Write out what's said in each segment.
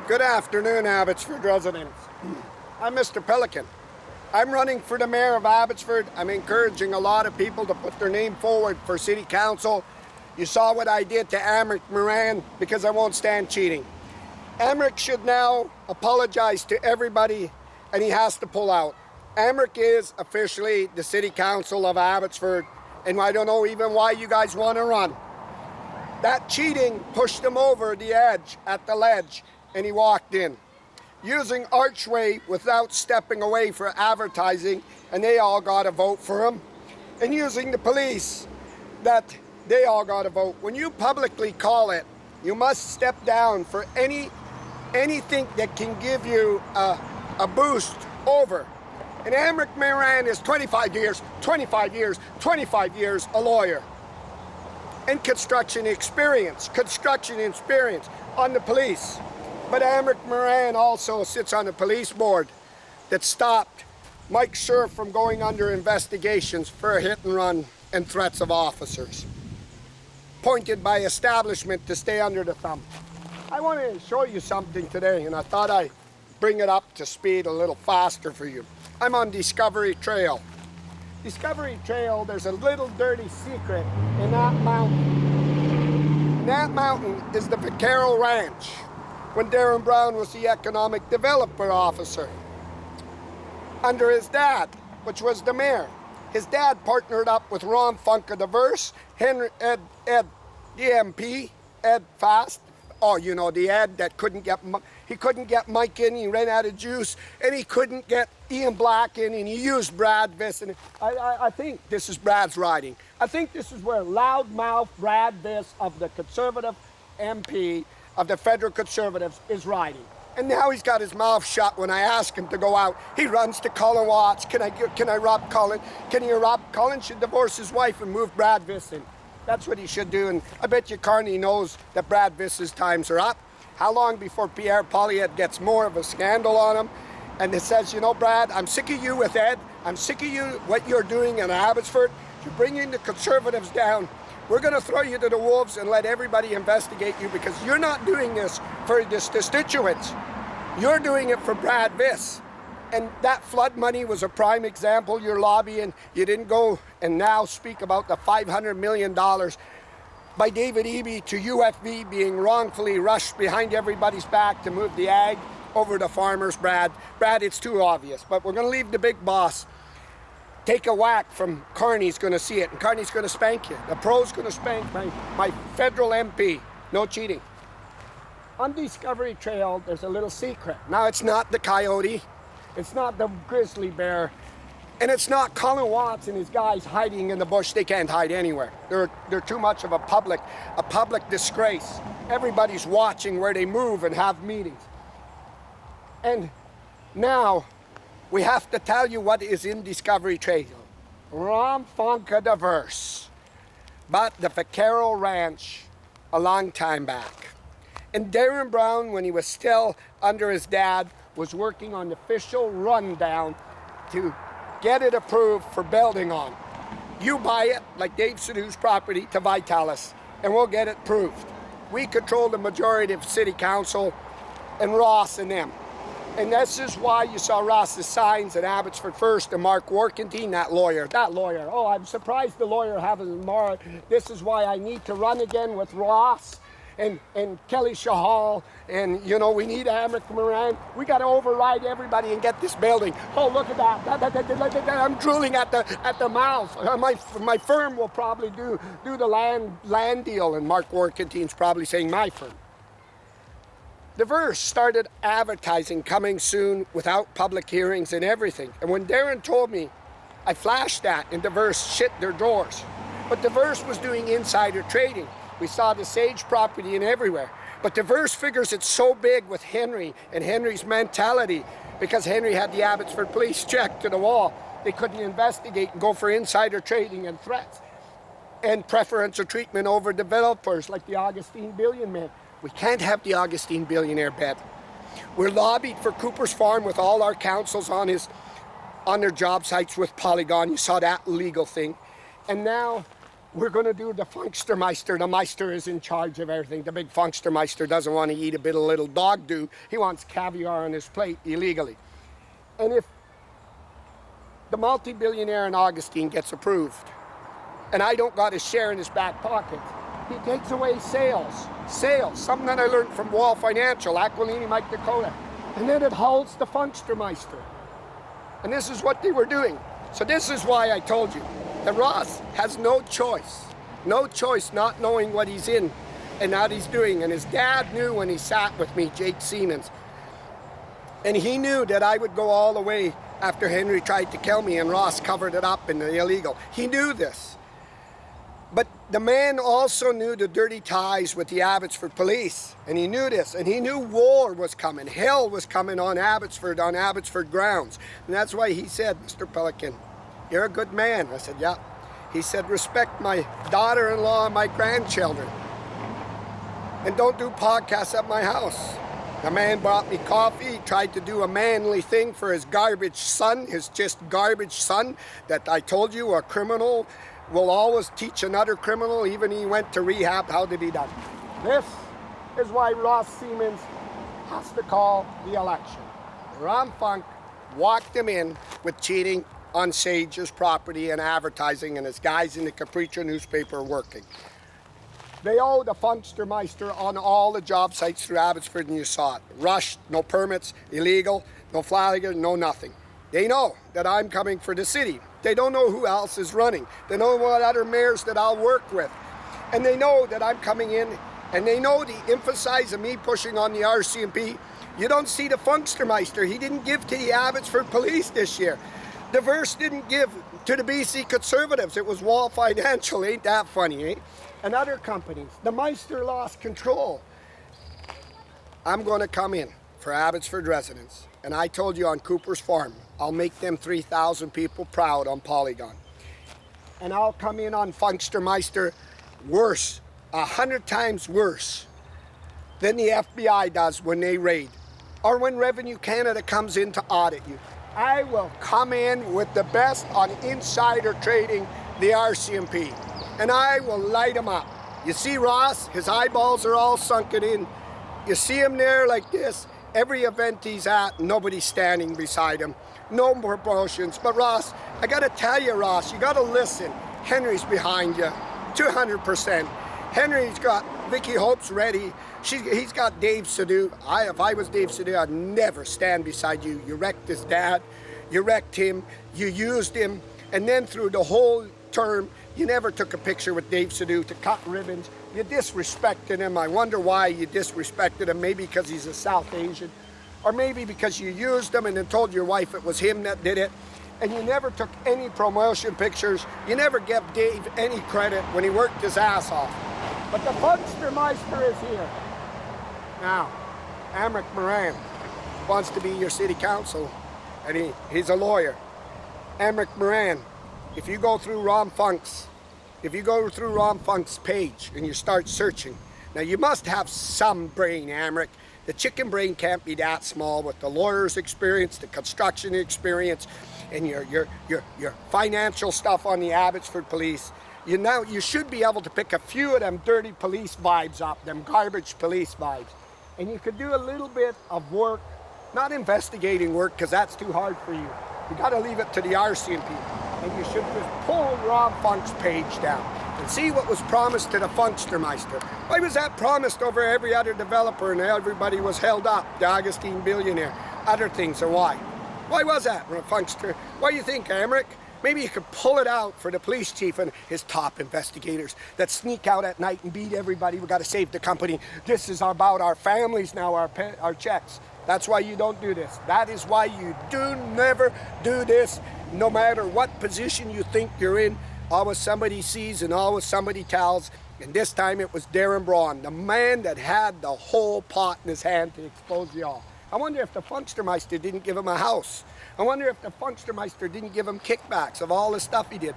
Good afternoon, Abbotsford residents. I'm Mr. Pelican. I'm running for the mayor of Abbotsford. I'm encouraging a lot of people to put their name forward for city council. You saw what I did to Amric Moran because I won't stand cheating. Amric should now apologize to everybody and he has to pull out. Amric is officially the city council of Abbotsford, and I don't know even why you guys want to run. That cheating pushed him over the edge at the ledge and he walked in. Using archway without stepping away for advertising, and they all got a vote for him. And using the police, that they all got a vote. When you publicly call it, you must step down for anything that can give you a boost over. And Amric Moran is 25 years a lawyer. And construction experience on the police. But Amric Moran also sits on the police board that stopped Mike Scherf from going under investigations for a hit and run and threats of officers. Pointed by establishment to stay under the thumb. I want to show you something today, and I thought I'd bring it up to speed a little faster for you. I'm on Discovery Trail. Discovery Trail, there's a little dirty secret in that mountain. And that mountain is the Vaquero Ranch, when Darren Brown was the economic developer officer under his dad, which was the mayor. His dad partnered up with Ron Funka Diverse, Ed, the MP, Ed Fast. Oh, you know, the Ed that couldn't get Mike in, he ran out of juice, and he couldn't get Ian Black in, and he used Brad Viss. And I think this is Brad's riding. I think this is where loudmouth Brad Viss of the Conservative MP of the federal Conservatives is riding. And now he's got his mouth shut when I ask him to go out. He runs to Colin Watts. Can I rob Colin? Can you rob Colin? Should divorce his wife and move Brad Viss in. That's what he should do. And I bet you Carney knows that Brad Viss's times are up. How long before Pierre Poilievre gets more of a scandal on him? And it says, you know, Brad, I'm sick of you with Ed. I'm sick of you, what you're doing in Abbotsford. You're bringing the Conservatives down. We're going to throw you to the wolves and let everybody investigate you because you're not doing this for the constituents. You're doing it for Brad Viss. And that flood money was a prime example. You're lobbying. You didn't go and now speak about the $500 million by David Eby to UFV being wrongfully rushed behind everybody's back to move the ag over to farmers, Brad. Brad, it's too obvious. But we're going to leave the big boss. Take a whack from Carney's going to see it, and Carney's going to spank you. The pro's going to spank my federal MP. No cheating. On Discovery Trail, there's a little secret. Now, it's not the coyote. It's not the grizzly bear. And it's not Colin Watts and his guys hiding in the bush. They can't hide anywhere. They're too much of a public disgrace. Everybody's watching where they move and have meetings. And now, we have to tell you what is in Discovery Trail. Ron Funka Diverse bought the Vaquero Ranch a long time back. And Darren Brown, when he was still under his dad, was working on the official rundown to get it approved for building on. You buy it, like Dave Sidhu's property, to Vitalis, and we'll get it proved. We control the majority of city council and Ross and them. And this is why you saw Ross's signs at Abbotsford First and Mark Workentine, that lawyer. Oh, I'm surprised the lawyer hasn't more. This is why I need to run again with Ross and Kelly Shahal. And, you know, we need Amric Moran. We got to override everybody and get this building. Oh, look at that. I'm drooling at the mouth. My firm will probably do the land deal. And Mark Workentine's probably saying my firm. Diverse started advertising coming soon without public hearings and everything. And when Darren told me, I flashed that, and Diverse shit their doors. But Diverse was doing insider trading. We saw the Sage property and everywhere. But Diverse figures it's so big with Henry and Henry's mentality because Henry had the Abbotsford police checked to the wall. They couldn't investigate and go for insider trading and threats and preferential treatment over developers like the Augustine Billion man. We can't have the Augustine billionaire bed. We're lobbied for Cooper's Farm with all our councils on their job sites with Polygon. You saw that legal thing. And now we're going to do the Funkstermeister. The Meister is in charge of everything. The big Funkstermeister doesn't want to eat a bit of little dog do. He wants caviar on his plate illegally. And if the multi-billionaire in Augustine gets approved, and I don't got a share in his back pocket, he takes away sales, something that I learned from Wall Financial, Aquilini, Mike Dakota. And then it holds the Funkstermeister. And this is what they were doing. So this is why I told you that Ross has no choice not knowing what he's in and what he's doing. And his dad knew when he sat with me, Jake Siemens. And he knew that I would go all the way after Henry tried to kill me and Ross covered it up in the illegal. He knew this. But the man also knew the dirty ties with the Abbotsford police. And he knew this. And he knew war was coming. Hell was coming on Abbotsford grounds. And that's why he said, Mr. Pelican, you're a good man. I said, yeah. He said, respect my daughter-in-law and my grandchildren. And don't do podcasts at my house. The man brought me coffee. He tried to do a manly thing for his garbage son, his just garbage son, that I told you, a criminal will always teach another criminal, even he went to rehab, how to be done. This is why Ross Siemens has to call the election. Ron Funk walked him in with cheating on Sage's property and advertising, and his guys in the Capriccio newspaper are working. They owe the Funkstermeister on all the job sites through Abbotsford, and you saw it. Rushed, no permits, illegal, no flaggers, no nothing. They know that I'm coming for the city. They don't know who else is running. They know what other mayors that I'll work with. And they know that I'm coming in, and they know the emphasis of me pushing on the RCMP. You don't see the Funkstermeister. He didn't give to the Abbotsford police this year. The Verse didn't give to the BC Conservatives. It was Wall Financial. Ain't that funny, eh? And other companies. The Meister lost control. I'm going to come in for Abbotsford residents. And I told you on Cooper's Farm, I'll make them 3,000 people proud on Polygon. And I'll come in on Funkstermeister worse, 100 times worse than the FBI does when they raid or when Revenue Canada comes in to audit you. I will come in with the best on insider trading, the RCMP, and I will light them up. You see Ross, his eyeballs are all sunken in. You see him there like this. Every event he's at, nobody's standing beside him. No more promotions. But Ross, I gotta tell you, Ross, you gotta listen. Henry's behind you, 200%. Henry's got Vicky Hope's ready. He's got Dave Sadu. If I was Dave Sadu, I'd never stand beside you. You wrecked his dad. You wrecked him. You used him. And then through the whole term, you never took a picture with Dave Sadu to cut ribbons. You disrespected him. I wonder why you disrespected him. Maybe because he's a South Asian. Or maybe because you used him and then told your wife it was him that did it. And you never took any promotion pictures. You never gave Dave any credit when he worked his ass off. But the Funkstermeister is here. Now, Amric Moran wants to be your city council, and he's a lawyer. Amric Moran, if you go through Ron Funk's page and you start searching, now you must have some brain, Amric. The chicken brain can't be that small with the lawyer's experience, the construction experience, and your financial stuff on the Abbotsford police. You should be able to pick a few of them dirty police vibes up, them garbage police vibes. And you could do a little bit of work, not investigating work, because that's too hard for you. You got to leave it to the RCMP. And you should just pull Rob Funk's page down and see what was promised to the Funkstermeister. Why was that promised over every other developer and everybody was held up, the Augustine billionaire, other things, or why? Why was that, Funkster? What do you think, Amric? Maybe you could pull it out for the police chief and his top investigators that sneak out at night and beat everybody. We got to save the company. This is about our families now, our checks. That's why you don't do this. That is why you never do this, no matter what position you think you're in. Always somebody sees and always somebody tells. And this time it was Darren Braun, the man that had the whole pot in his hand to expose you all. I wonder if the Funkstermeister didn't give him a house. I wonder if the Funkstermeister didn't give him kickbacks of all the stuff he did.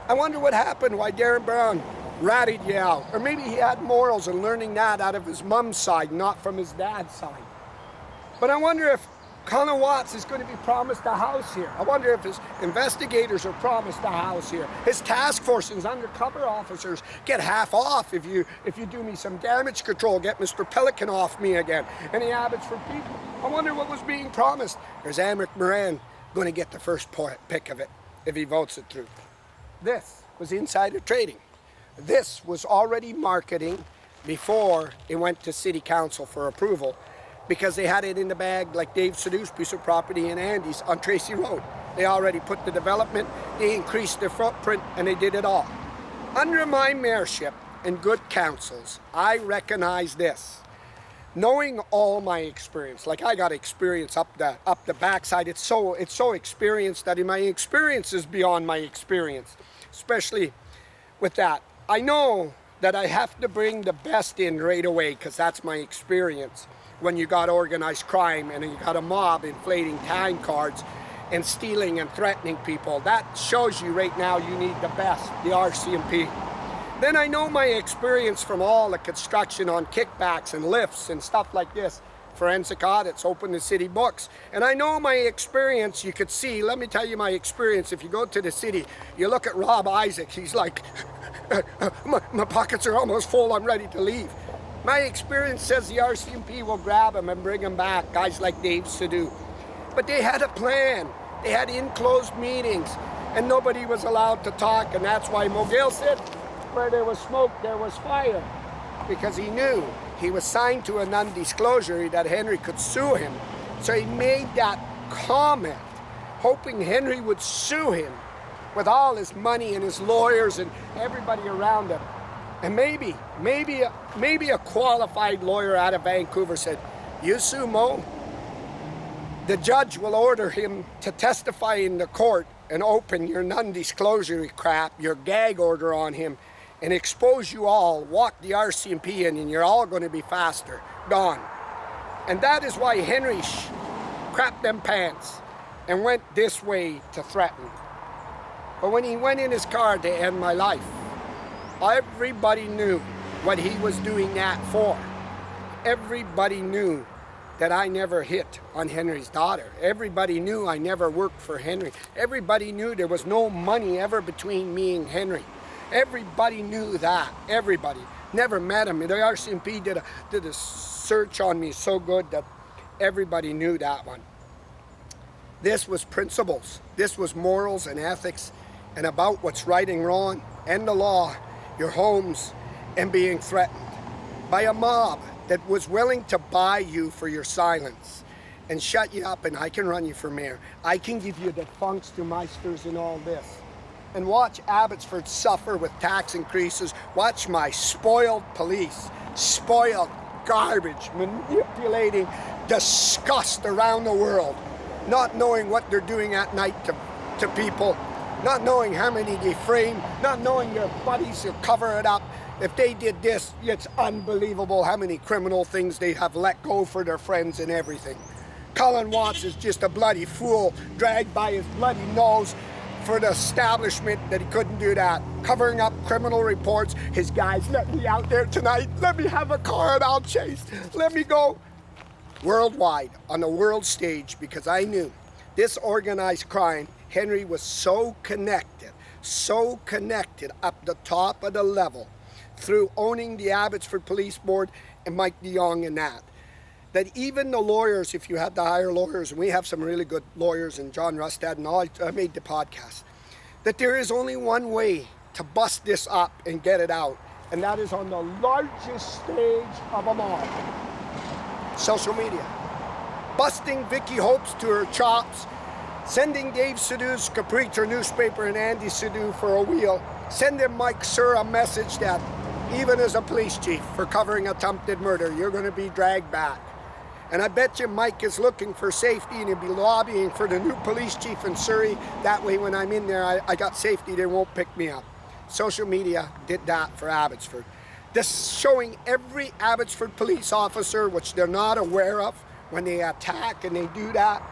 I wonder what happened, why Darren Brown ratted you out. Or maybe he had morals and learning that out of his mom's side, not from his dad's side. But I wonder if Colin Watts is going to be promised a house here. I wonder if his investigators are promised a house here. His task force and his undercover officers get half off if you do me some damage control, get Mr. Pelican off me again. Any Abbotsford people? I wonder what was being promised. There's Amric Moran going to get the first pick of it if he votes it through. This was insider trading. This was already marketing before it went to City Council for approval, because they had it in the bag like Dave Sadoo's piece of property in Andy's on Tracy Road. They already put the development, they increased their footprint, and they did it all. Under my mayorship and good councils, I recognize this. Knowing all my experience, like I got experience up the backside, it's so experienced that my experience is beyond my experience, especially with that. I know that I have to bring the best in right away because that's my experience. When you got organized crime and you got a mob inflating time cards and stealing and threatening people, that shows you right now you need the best, the RCMP. Then I know my experience from all the construction on kickbacks and lifts and stuff like this. Forensic audits, open the city books. And I know my experience, you could see, let me tell you my experience. If you go to the city, you look at Rob Isaac, he's like, my pockets are almost full, I'm ready to leave. My experience says the RCMP will grab him and bring him back, guys like Dave Sadoo. But they had a plan. They had enclosed meetings, and nobody was allowed to talk, and that's why Mogale said, where there was smoke, there was fire, because he knew he was signed to a non-disclosure that Henry could sue him. So he made that comment, hoping Henry would sue him with all his money and his lawyers and everybody around him. And maybe a qualified lawyer out of Vancouver said, "You sue Mo, the judge will order him to testify in the court and open your non-disclosure crap, your gag order on him, and expose you all, walk the RCMP in, and you're all going to be faster, gone." And that is why Henry crapped them pants and went this way to threaten. But when he went in his car to end my life, everybody knew what he was doing that for. Everybody knew that I never hit on Henry's daughter. Everybody knew I never worked for Henry. Everybody knew there was no money ever between me and Henry. Everybody knew that. Everybody. Never met him. The RCMP did a search on me so good that everybody knew that one. This was principles. This was morals and ethics and about what's right and wrong and the law, your homes, and being threatened by a mob that was willing to buy you for your silence and shut you up, and I can run you for mayor. I can give you the funks to meisters and all this. And watch Abbotsford suffer with tax increases. Watch my spoiled police, spoiled garbage, manipulating disgust around the world, not knowing what they're doing at night to people, not knowing how many they frame, not knowing their buddies will cover it up. If they did this, it's unbelievable how many criminal things they have let go for their friends and everything. Colin Watts is just a bloody fool, dragged by his bloody nose for the establishment that he couldn't do that. Covering up criminal reports. His guys, let me out there tonight. Let me have a car and I'll chase. Let me go. Worldwide, on the world stage, because I knew this organized crime, Henry was so connected up the top of the level through owning the Abbotsford Police Board and Mike DeYoung and that even the lawyers, if you had to hire lawyers, and we have some really good lawyers, and John Rustad and all, I made the podcast, that there is only one way to bust this up and get it out, and that is on the largest stage of them all, social media. Busting Vicky Hopes to her chops, sending Dave Sadoo's Capriccio newspaper and Andy Sadoo for a wheel, sending Mike Sir a message that even as a police chief for covering attempted murder, you're going to be dragged back. And I bet you Mike is looking for safety and he'll be lobbying for the new police chief in Surrey. That way when I'm in there, I got safety, they won't pick me up. Social media did that for Abbotsford. This showing every Abbotsford police officer, which they're not aware of, when they attack and they do that,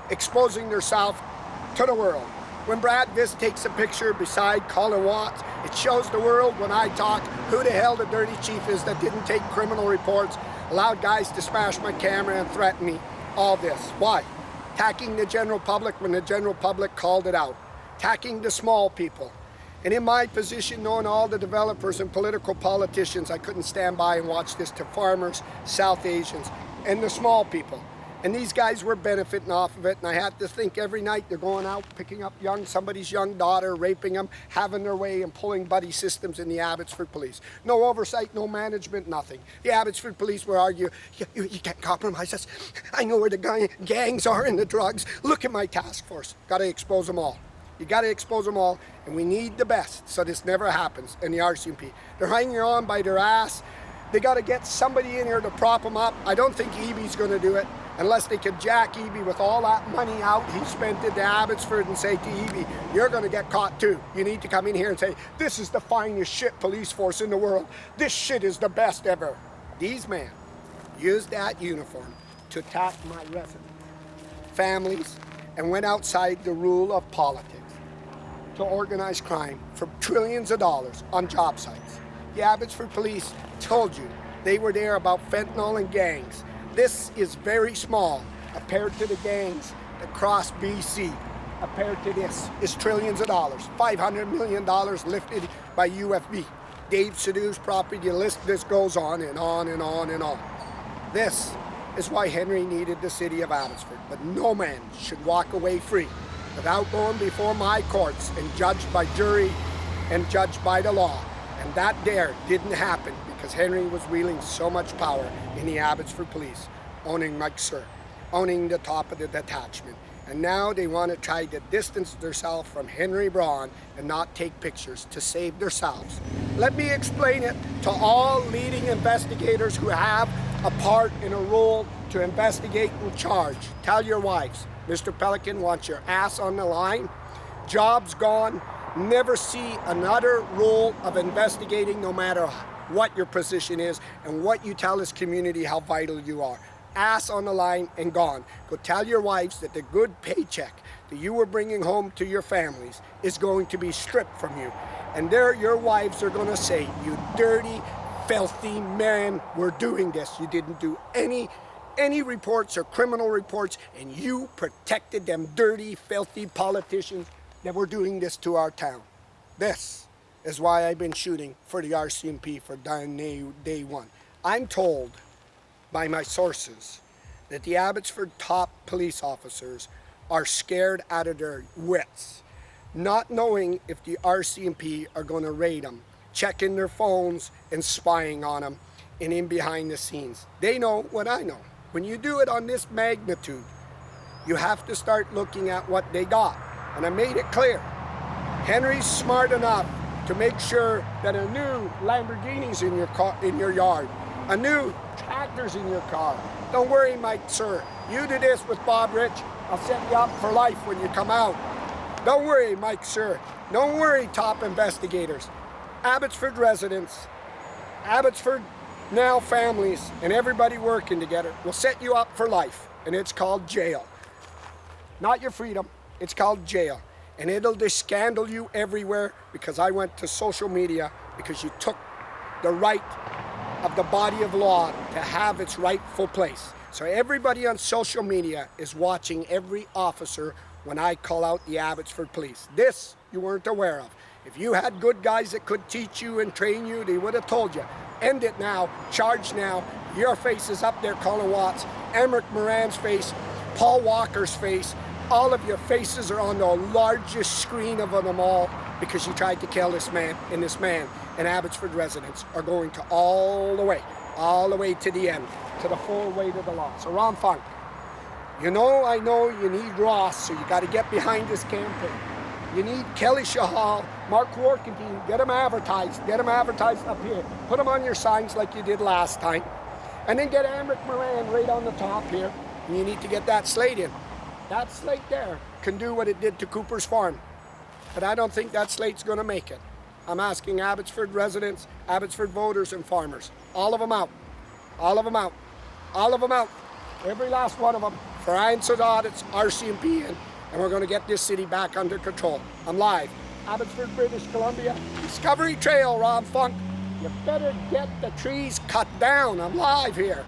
exposing themselves to the world. When Brad Viss takes a picture beside Colin Watts, it shows the world when I talk who the hell the dirty chief is that didn't take criminal reports, allowed guys to smash my camera and threaten me. All this. Why? attacking the general public when the general public called it out, attacking the small people. And in my position, knowing all the developers and political politicians, I couldn't stand by and watch this to farmers, South Asians, and the small people. And these guys were benefiting off of it, and I had to think every night they're going out, picking up somebody's young daughter, raping them, having their way, and pulling buddy systems in the Abbotsford Police. No oversight, no management, nothing. The Abbotsford Police would argue, you can't compromise us. I know where the gangs are and the drugs. Look at my task force. Got to expose them all. You got to expose them all, and we need the best so this never happens in the RCMP. They're hanging on by their ass. They got to get somebody in here to prop them up. I don't think Eby's going to do it unless they can jack Eby with all that money out he spent at the Abbotsford and say to Eby, you're going to get caught too. You need to come in here and say, this is the finest shit police force in the world. This shit is the best ever. These men used that uniform to attack my residents, families, and went outside the rule of politics to organize crime for trillions of dollars on job sites. The Abbotsford Police told you they were there about fentanyl and gangs. This is very small compared to the gangs that cross BC. Compared to this is trillions of dollars, $500 million lifted by UFB. Dave Sidhu's property, the list this goes on and on and on and on. This is why Henry needed the city of Abbotsford, but no man should walk away free without going before my courts and judged by jury and judged by the law. And that dare didn't happen because Henry was wielding so much power in the Abbotsford Police, owning Mike Sir, owning the top of the detachment. And now they want to try to distance themselves from Henry Braun and not take pictures to save themselves. Let me explain it to all leading investigators who have a part in a role to investigate and charge. Tell your wives, Mr. Pelican wants your ass on the line, job's gone, never see another role of investigating no matter what your position is and what you tell this community how vital you are. Ass on the line and gone. Go tell your wives that the good paycheck that you were bringing home to your families is going to be stripped from you. And there your wives are going to say, you dirty, filthy man, we're doing this. You didn't do any reports or criminal reports, and you protected them dirty, filthy politicians that were doing this to our town. This is why I've been shooting for the RCMP for day one. I'm told by my sources that the Abbotsford top police officers are scared out of their wits, not knowing if the RCMP are going to raid them, checking their phones and spying on them and in behind the scenes. They know what I know. When you do it on this magnitude, you have to start looking at what they got. And I made it clear. Henry's smart enough to make sure that a new Lamborghini's in your car, in your yard, a new tractor's in your car. Don't worry, Mike Sir. You do this with Bob Rich, I'll set you up for life when you come out. Don't worry, Mike Sir. Don't worry, top investigators. Abbotsford residents, Abbotsford now families, and everybody working together will set you up for life, and it's called jail. Not your freedom, it's called jail. And it'll just scandal you everywhere because I went to social media because you took the right of the body of law to have its rightful place. So everybody on social media is watching every officer when I call out the Abbotsford Police. This you weren't aware of. If you had good guys that could teach you and train you, they would have told you. End it now, charge now. Your face is up there, Colin Watts, Emmerich Moran's face, Paul Walker's face. All of your faces are on the largest screen of them all because you tried to kill this man, and Abbotsford residents are going to all the way to the end, to the full weight of the law. So Ron Funk, I know you need Ross, so you got to get behind this campaign. You need Kelly Shahal, Mark Warkentine, get them advertised up here. Put them on your signs like you did last time. And then get Emmerich Moran right on the top here. And you need to get that slate in. That slate there can do what it did to Cooper's Farm. But I don't think that slate's going to make it. I'm asking Abbotsford residents, Abbotsford voters and farmers. All of them out. All of them out. All of them out. Every last one of them. For answered audits, RCMP in. And we're going to get this city back under control. I'm live. Abbotsford, British Columbia. Discovery Trail, Rob Funk. You better get the trees cut down. I'm live here.